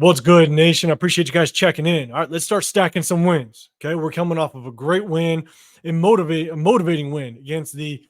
What's good, nation? I appreciate you guys checking in. All right, let's start stacking some wins. Okay, we're coming off of a great win, a motivating win against the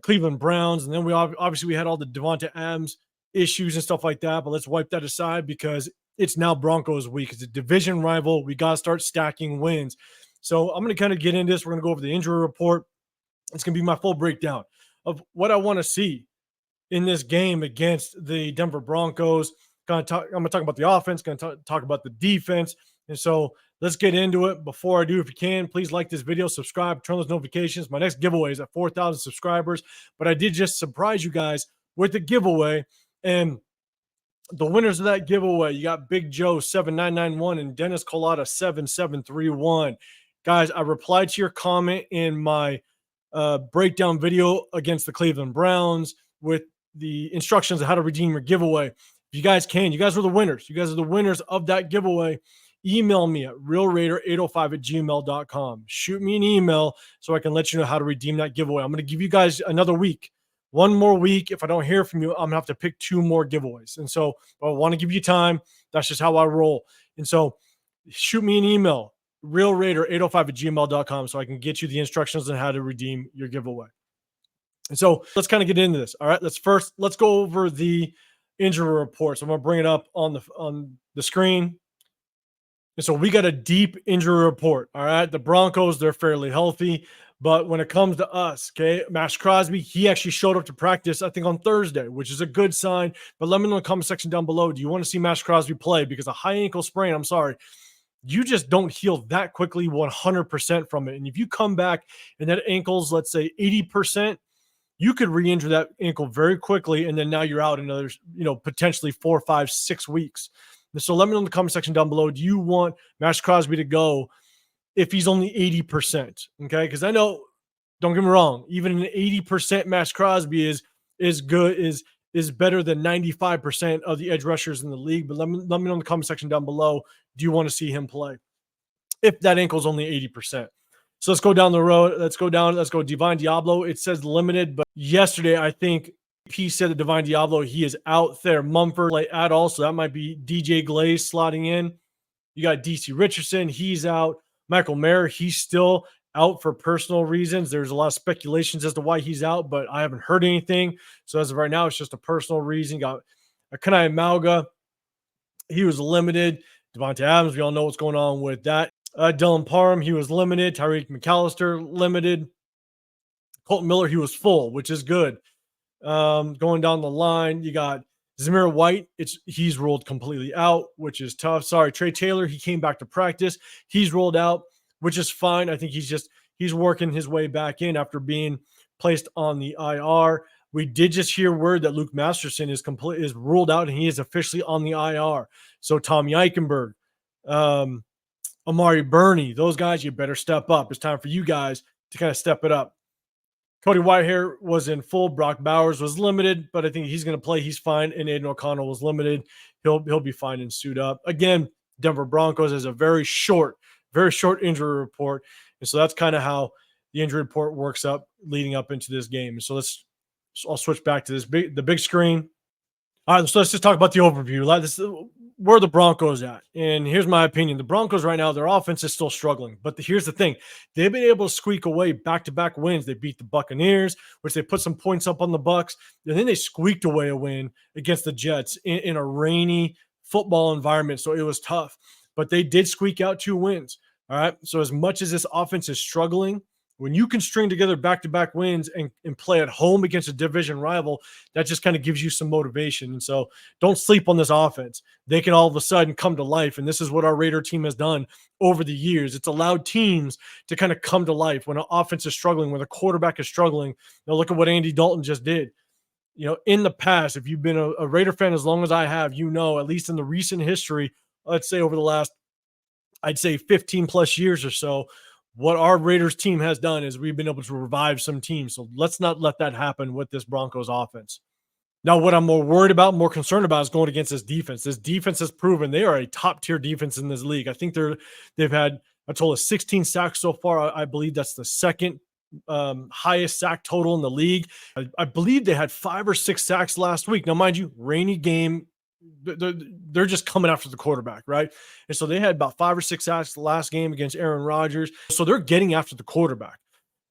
Cleveland Browns, and then obviously we had all the Devonta Adams issues and stuff like that. But let's wipe that aside because it's now Broncos week. It's a division rival. We got to start stacking wins. So I'm going to kind of get into this. We're going to go over the injury report. It's going to be my full breakdown of what I want to see in this game against the Denver Broncos. I'm going to talk about the offense, going to talk about the defense. And so let's get into it. Before I do, if you can, please like this video, subscribe, turn those notifications. My next giveaway is at 4,000 subscribers. But I did just surprise you guys with the giveaway. And the winners of that giveaway, you got Big Joe 7991 and Dennis Colada 7731. Guys, I replied to your comment in my breakdown video against the Cleveland Browns with the instructions on how to redeem your giveaway. If you guys can, you guys are the winners. You guys are the winners of that giveaway. Email me at realraider805@gmail.com. Shoot me an email so I can let you know how to redeem that giveaway. I'm going to give you guys another week. One more week. If I don't hear from you, I'm going to have to pick 2 more giveaways. And so I want to give you time. That's just how I roll. And so shoot me an email, realraider805@gmail.com, so I can get you the instructions on how to redeem your giveaway. And so let's kind of get into this. All right, let's go over the injury report. So I'm going to bring it up on the screen. And so we got a deep injury report. All right, the Broncos, they're fairly healthy. But when it comes to us, okay, Max Crosby, he actually showed up to practice, I think, on Thursday, which is a good sign. But let me know in the comment section down below, do you want to see Max Crosby play? Because a high ankle sprain, I'm sorry, you just don't heal that quickly 100% from it. And if you come back and that ankle's, let's say, 80%, you could re-injure that ankle very quickly, and then now you're out another, potentially 4, 5, 6 weeks. So let me know in the comment section down below, do you want Max Crosby to go if he's only 80%? Okay, because I know, don't get me wrong, even an 80% Max Crosby is good, is better than 95% of the edge rushers in the league. But let me know in the comment section down below, do you want to see him play if that ankle's only 80%? So let's go down the road. Let's go Divine Diablo. It says limited, but yesterday I think he said that Divine Diablo, he is out there. Mumford at all, so that might be DJ Glaze slotting in. You got DC Richardson, he's out. Michael Mayer, he's still out for personal reasons. There's a lot of speculations as to why he's out, but I haven't heard anything. So as of right now, it's just a personal reason. You got Akanai Malga, he was limited. Devonta Adams, we all know what's going on with that. Dylan Parham, he was limited. Tyreek McAllister, limited. Colton Miller, he was full, which is good. Going down the line, you got Zamir White. He's ruled completely out, which is tough. Sorry, Trey Taylor, he came back to practice. He's ruled out, which is fine. I think he's working his way back in after being placed on the IR. We did just hear word that Luke Masterson is ruled out, and he is officially on the IR. So Tommy Eichenberg, Amari Burney, those guys, you better step up. It's time for you guys to kind of step it up. Cody Whitehair was in full. Brock Bowers was limited, but I think he's going to play. He's fine. And Aiden O'Connell was limited. He'll be fine and suit up. Again, Denver Broncos has a very short injury report. And so that's kind of how the injury report works up leading up into this game. So I'll switch back to the big screen. All right, so let's just talk about the overview. Where are the Broncos at? And here's my opinion. The Broncos right now, their offense is still struggling. But here's the thing. They've been able to squeak away back-to-back wins. They beat the Buccaneers, which they put some points up on the Bucs. And then they squeaked away a win against the Jets in a rainy football environment. So it was tough. But they did squeak out 2 wins. All right, so as much as this offense is struggling, when you can string together back-to-back wins and play at home against a division rival, that just kind of gives you some motivation. And so don't sleep on this offense. They can all of a sudden come to life, and this is what our Raider team has done over the years. It's allowed teams to kind of come to life when an offense is struggling, when a quarterback is struggling. Now look at what Andy Dalton just did. In the past, if you've been a Raider fan as long as I have, at least in the recent history, let's say over the last, I'd say 15-plus years or so, what our Raiders team has done is we've been able to revive some teams. So let's not let that happen with this Broncos offense. Now, what I'm more worried about, more concerned about is going against this defense. This defense has proven they are a top-tier defense in this league. I think they've had a total of 16 sacks so far. I believe that's the second highest sack total in the league. I believe they had 5 or 6 sacks last week. Now, mind you, rainy game they're just coming after the quarterback, right? And so they had about 5 or 6 sacks the last game against Aaron Rodgers. So they're getting after the quarterback.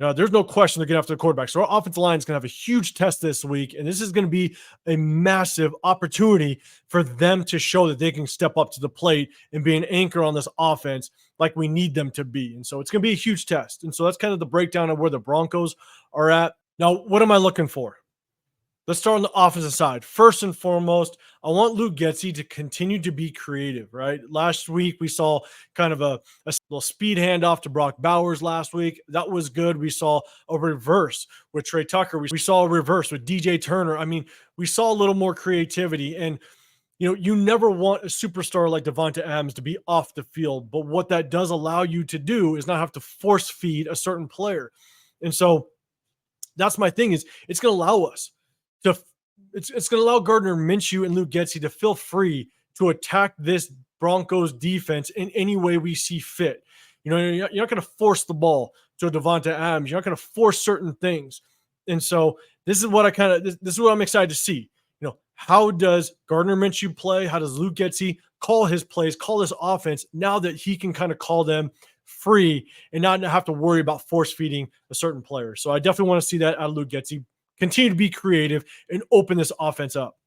Now, there's no question they're getting after the quarterback. So our offensive line is going to have a huge test this week, and this is going to be a massive opportunity for them to show that they can step up to the plate and be an anchor on this offense like we need them to be. And so it's going to be a huge test. And so that's kind of the breakdown of where the Broncos are at. Now, what am I looking for? Let's start on the offensive side. First and foremost, I want Luke Getsy to continue to be creative, right? Last week, we saw kind of a little speed handoff to Brock Bowers last week. That was good. We saw a reverse with Trey Tucker. We saw a reverse with DJ Turner. I mean, we saw a little more creativity. And, you never want a superstar like Davante Adams to be off the field. But what that does allow you to do is not have to force feed a certain player. And so that's my thing is it's going to allow us it's going to allow Gardner Minshew and Luke Getsy to feel free to attack this Broncos defense in any way we see fit. You're not going to force the ball to Davante Adams. You're not going to force certain things. And so this is what this is what I'm excited to see. How does Gardner Minshew play? How does Luke Getsy call his plays, call his offense now that he can kind of call them free and not have to worry about force feeding a certain player. So I definitely want to see that out of Luke Getsy. Continue to be creative and open this offense up.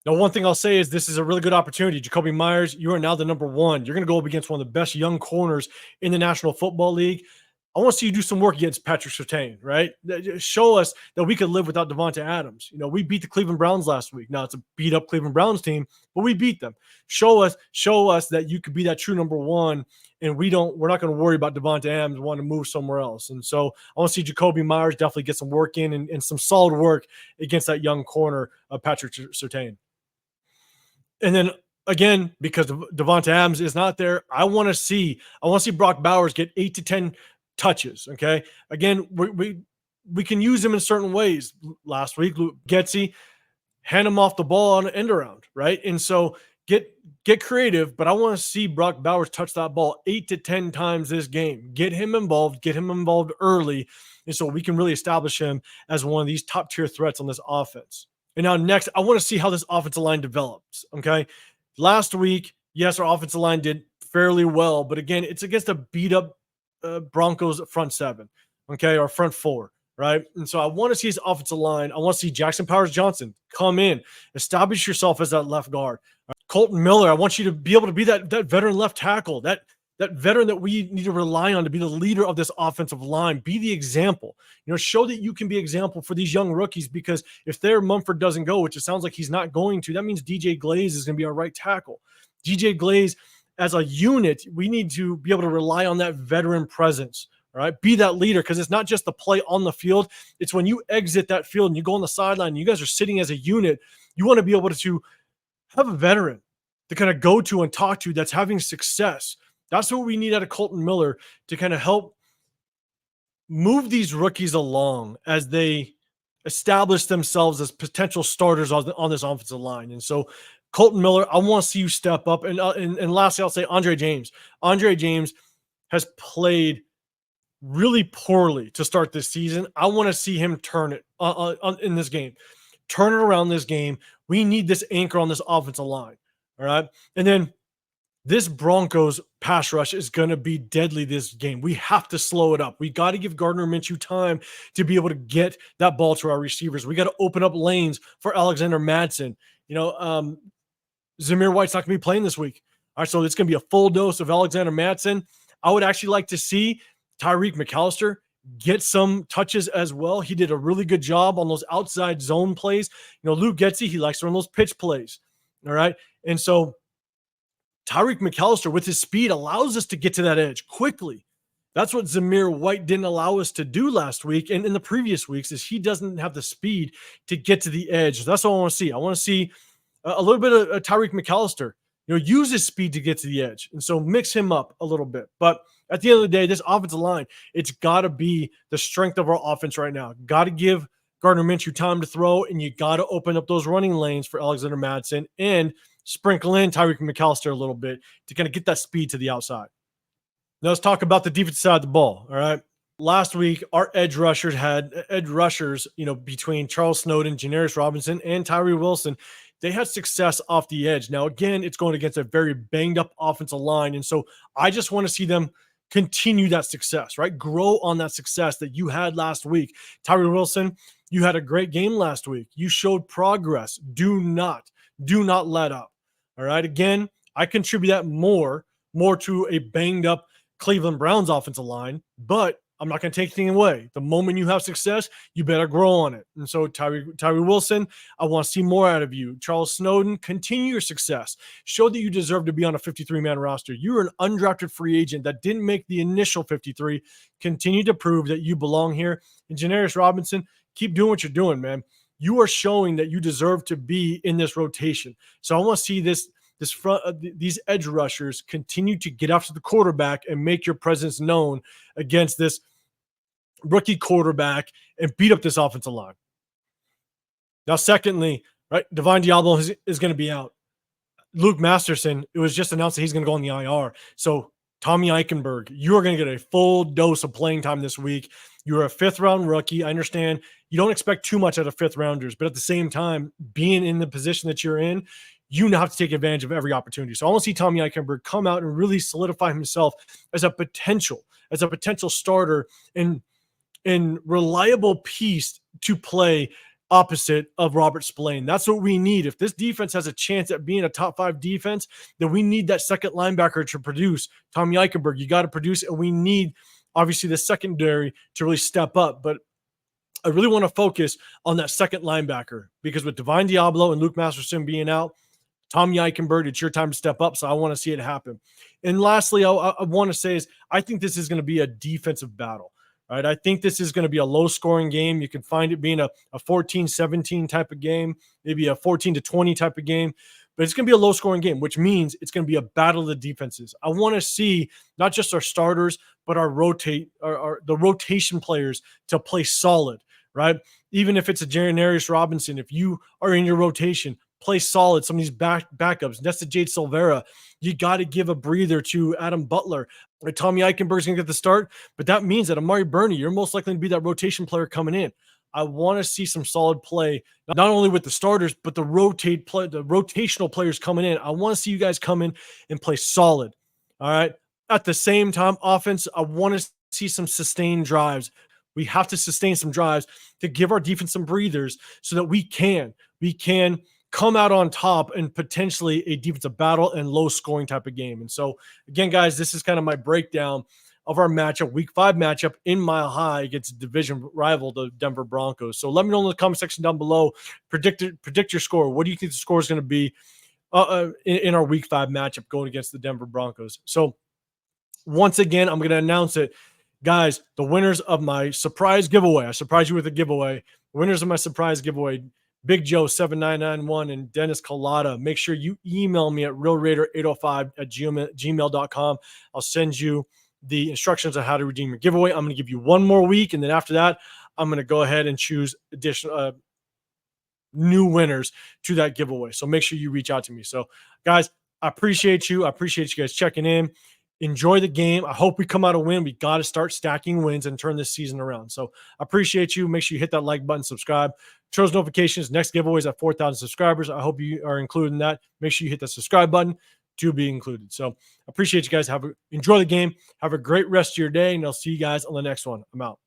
Now, one thing I'll say is this is a really good opportunity. Jacoby Myers, you are now the number one. You're going to go up against one of the best young corners in the National Football League. I want to see you do some work against Patrick Surtain, right? Show us that we could live without Davante Adams. We beat the Cleveland Browns last week. Now, it's a beat-up Cleveland Browns team, but we beat them. Show us that you could be that true number one, and we're not going to worry about Davante Adams wanting to move somewhere else. And so I want to see Jacoby Myers definitely get some work in and some solid work against that young corner of Patrick Surtain. And then again, because Davante Adams is not there, I want to see Brock Bowers get 8 to 10 touches. Okay. Again, we can use him in certain ways. Last week, Luke Getsy, hand him off the ball on an end around, right? And so get creative, but I want to see Brock Bowers touch that ball 8 to 10 times this game. Get him involved early, and so we can really establish him as one of these top tier threats on this offense. And now next, I want to see how this offensive line develops. Okay. Last week, yes, our offensive line did fairly well, but again, it's against a beat up Broncos front seven, okay, or front four, right? And so I want to see his offensive line. I want to see Jackson Powers-Johnson come in, establish yourself as that left guard. Colton Miller, I want you to be able to be that veteran left tackle, that veteran that we need to rely on to be the leader of this offensive line. Be the example. Show that you can be example for these young rookies, because if their Mumford doesn't go, which it sounds like he's not going to, that means DJ Glaze is going to be our right tackle. DJ Glaze, as a unit, we need to be able to rely on that veteran presence. All right, be that leader, because it's not just the play on the field. It's when you exit that field and you go on the sideline and you guys are sitting as a unit, you want to be able to have a veteran to kind of go to and talk to that's having success. That's what we need out of Colton Miller to kind of help move these rookies along as they establish themselves as potential starters on this offensive line. And so Colton Miller, I want to see you step up. And lastly, I'll say Andre James. Andre James has played really poorly to start this season. I want to see him turn it in this game. Turn it around this game. We need this anchor on this offensive line. All right. And then this Broncos pass rush is going to be deadly this game. We have to slow it up. We got to give Gardner Minshew time to be able to get that ball to our receivers. We got to open up lanes for Alexander Mattison. Zamir White's not going to be playing this week. All right, so it's going to be a full dose of Alexander Mattison. I would actually like to see Tyreek McAllister get some touches as well. He did a really good job on those outside zone plays. Luke Getsy, he likes to run those pitch plays. All right, and so Tyreek McAllister with his speed allows us to get to that edge quickly. That's what Zamir White didn't allow us to do last week and in the previous weeks, is he doesn't have the speed to get to the edge. That's what I want to see. I want to see a little bit of Tyreek McAllister, use his speed to get to the edge. And so mix him up a little bit. But at the end of the day, this offensive line, it's got to be the strength of our offense right now. Got to give Gardner Minshew time to throw, and you got to open up those running lanes for Alexander Mattison and sprinkle in Tyreek McAllister a little bit to kind of get that speed to the outside. Now let's talk about the defensive side of the ball. All right. Last week, our edge rushers, between Charles Snowden, Janarius Robinson, and Tyree Wilson, they had success off the edge. Now, again, it's going against a very banged up offensive line. And so I just want to see them continue that success, right? Grow on that success that you had last week. Tyree Wilson, you had a great game last week. You showed progress. Do not let up. All right. Again, I contribute that more to a banged up Cleveland Browns offensive line, but I'm not going to take anything away. The moment you have success, you better grow on it. And so Tyree Wilson, I want to see more out of you. Charles Snowden, continue your success. Show that you deserve to be on a 53-man roster. You're an undrafted free agent that didn't make the initial 53. Continue to prove that you belong here. And Janarius Robinson, keep doing what you're doing, man. You are showing that you deserve to be in this rotation. So I want to see these edge rushers continue to get after the quarterback and make your presence known against this rookie quarterback and beat up this offensive line. Now, secondly, right, Divine Diablo is going to be out. Luke Masterson, it was just announced that he's going to go on the IR. So Tommy Eichenberg, you are going to get a full dose of playing time this week. You're a fifth-round rookie. I understand you don't expect too much out of fifth-rounders, but at the same time, being in the position that you're in, you now have to take advantage of every opportunity. So I want to see Tommy Eichenberg come out and really solidify himself as a potential starter and reliable piece to play opposite of Robert Spillane. That's what we need. If this defense has a chance at being a top 5 defense, then we need that second linebacker to produce. Tommy Eichenberg, you got to produce, and we need obviously the secondary to really step up. But I really want to focus on that second linebacker because with Divine Diablo and Luke Masterson being out, Tommy Eichenberg, it's your time to step up, so I want to see it happen. And lastly, I want to say is I think this is going to be a defensive battle. Right? I think this is going to be a low-scoring game. You can find it being a 14-17 type of game, maybe a 14-20 type of game, but it's going to be a low-scoring game, which means it's going to be a battle of the defenses. I want to see not just our starters, but our the rotation players to play solid, right? Even if it's a Janarius Robinson, if you are in your rotation, play solid. Some of these backups, that's the Jade Silvera. You got to give a breather to Adam Butler. Tommy Eichenberg's going to get the start, but that means that Amari Burney, you're most likely to be that rotation player coming in. I want to see some solid play, not only with the starters, but the rotational players coming in. I want to see you guys come in and play solid. All right. At the same time, offense, I want to see some sustained drives. We have to sustain some drives to give our defense some breathers so that we can come out on top and potentially a defensive battle and low scoring type of game. And so again, guys, this is kind of my breakdown of our matchup, week 5 matchup in Mile High against division rival, the Denver Broncos. So let me know in the comment section down below, predict your score. What do you think the score is going to be in our week 5 matchup going against the Denver Broncos? So once again, I'm going to announce it. Guys, the winners of my surprise giveaway. I surprised you with a giveaway. Winners of my surprise giveaway, Big Joe 7991 and Dennis Collada. Make sure you email me at realraider805@gmail.com. I'll send you the instructions on how to redeem your giveaway. I'm going to give you one more week, and then after that, I'm going to go ahead and choose additional new winners to that giveaway. So make sure you reach out to me. So, guys, I appreciate you. I appreciate you guys checking in. Enjoy the game. I hope we come out a win. We got to start stacking wins and turn this season around. So I appreciate you. Make sure you hit that like button, subscribe, turn those notifications. Next giveaway is at 4,000 subscribers. I hope you are included in that. Make sure you hit that subscribe button to be included. So I appreciate you guys. Enjoy the game. Have a great rest of your day, and I'll see you guys on the next one. I'm out.